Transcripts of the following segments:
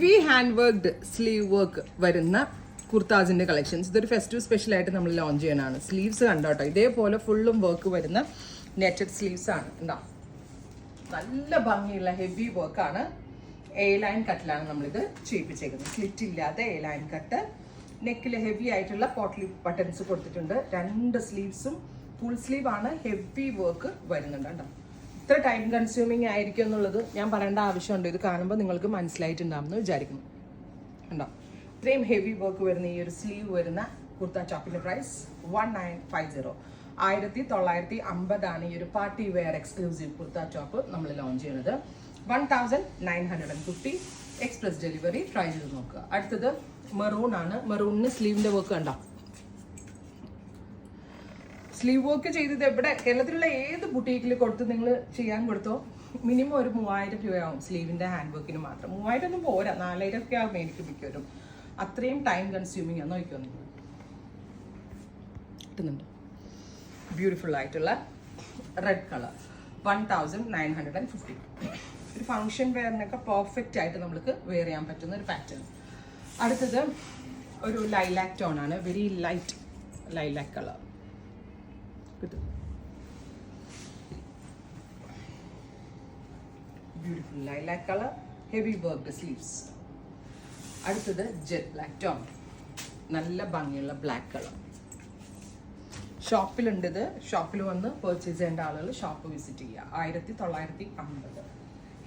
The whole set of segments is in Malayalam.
Heavy hand worked sleeve work വരുന്ന കുർത്താസിന്റെ കളക്ഷൻസ്. ഇതൊരു ഫെസ്റ്റീവ് സ്പെഷ്യൽ ആയിട്ട് നമ്മൾ ലോഞ്ച് ചെയ്യാനാണ്. സ്ലീവ്സ് കണ്ടോട്ടോ, ഇതേപോലെ ഫുള്ളും വർക്ക് വരുന്ന നെറ്റഡ് സ്ലീവ്സ് ആണ്. എന്താ നല്ല ഭംഗിയുള്ള ഹെവി വർക്കാണ്. എ ലൈൻ കട്ടിലാണ് നമ്മളിത് ചെയ്യിപ്പിച്ചേക്കുന്നത്. സ്ലിറ്റ് ഇല്ലാതെ എ ലൈൻ കട്ട്. നെക്കിൽ ഹെവി ആയിട്ടുള്ള പോട്ട്ലി ബട്ടൺസ് കൊടുത്തിട്ടുണ്ട്. 2 സ്ലീവ്സും ഫുൾ സ്ലീവ് ആണ്. ഹെവി വർക്ക് വരുന്നുണ്ട് കേട്ടോ. ഇത്ര ടൈം കൺസ്യൂമിങ് ആയിരിക്കും എന്നുള്ളത് ഞാൻ പറയേണ്ട ആവശ്യമുണ്ട്. ഇത് കാണുമ്പോൾ നിങ്ങൾക്ക് മനസ്സിലായിട്ടുണ്ടാവുമെന്ന് വിചാരിക്കുന്നു. ഉണ്ടോ, ഇത്രയും ഹെവി വർക്ക് വരുന്ന ഈ ഒരു സ്ലീവ് വരുന്ന കുർത്ത ടോപ്പിന്റെ പ്രൈസ് 1950. 1950 ഈ ഒരു party wear exclusive kurta top നമ്മൾ ലോഞ്ച് ചെയ്യുന്നത്. 1950 എക്സ്പ്രസ് ഡെലിവറി. ട്രൈ ചെയ്ത് നോക്കുക. അടുത്തത് മെറൂൺ ആണ്. മെറൂണിന് സ്ലീവിന്റെ വർക്ക് കണ്ടോ. സ്ലീവ് വർക്ക് ചെയ്തത് എവിടെ, കേരളത്തിലുള്ള ഏത് ബുട്ടീക്കിൽ കൊടുത്ത് നിങ്ങൾ ചെയ്യാൻ കൊടുത്തോ മിനിമം ഒരു 3000 രൂപയാവും സ്ലീവിന്റെ ഹാൻഡ് വർക്കിന് മാത്രം. 3000 ഒന്നും പോരാ, 4000 ഒക്കെ ആവും എനിക്ക് മിക്കവരും. അത്രയും ടൈം കൺസ്യൂമിങ് ആണ്. നോക്കിയോ നിങ്ങൾ, കിട്ടുന്നുണ്ട്. ബ്യൂട്ടിഫുൾ ആയിട്ടുള്ള റെഡ് കളർ. 1950. ഒരു ഫങ്ഷൻ വെയറിനൊക്കെ പെർഫെക്റ്റ് ആയിട്ട് നമുക്ക് വെയർ ചെയ്യാൻ പറ്റുന്ന ഒരു പാറ്റേൺ. അടുത്തത് ഒരു ലൈലാക്ക് ടോൺ ആണ്. Very light lilac colour. Beautiful lilac colour, heavy worked sleeves. അടുത്തത് ജെറ്റ് ബ്ലാക്ക് ടോൺ. നല്ല ഭംഗിയുള്ള ബ്ലാക്ക് കളർ. ഷോപ്പിലുണ്ട് ഇത്. ഷോപ്പിൽ വന്ന് പർച്ചേസ് ചെയ്യേണ്ട ആളുകൾ ഷോപ്പ് വിസിറ്റ് ചെയ്യുക. 1950.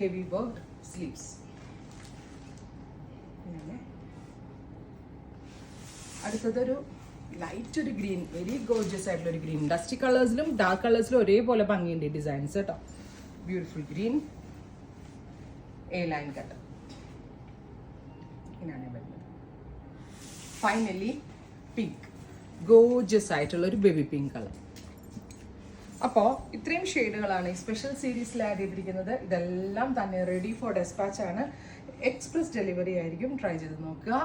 Heavy worked sleeves. അടുത്തതൊരു ലൈറ്റ് ഒരു ഗ്രീൻ, വെരി ഗോർജിയസ് ആയിട്ടുള്ള ഒരു ഗ്രീൻ. ഡസ്റ്റി കളേഴ്സിലും ഡാർക്ക് കളേഴ്സിലും ഒരേപോലെ ഭംഗിയുണ്ട് ഡിസൈൻസ് കേട്ടോ. Beautiful green, A line cut. ഇങ്ങനെയാണ് വരുന്നത്. ഫൈനലി പിങ്ക്, ഗോർജിയസ് ആയിട്ടുള്ള ഒരു ബേബി പിങ്ക് കളർ. അപ്പോൾ ഇത്രയും ഷെയ്ഡുകളാണ് ഈ സ്പെഷ്യൽ സീരീസിൽ ആഡ് ചെയ്തിരിക്കുന്നത്. ഇതെല്ലാം തന്നെ റെഡി ഫോർ ഡെസ്പാച്ച് ആണ്. എക്സ്പ്രസ് ഡെലിവറി ആയിരിക്കും. ട്രൈ ചെയ്ത് നോക്കുക.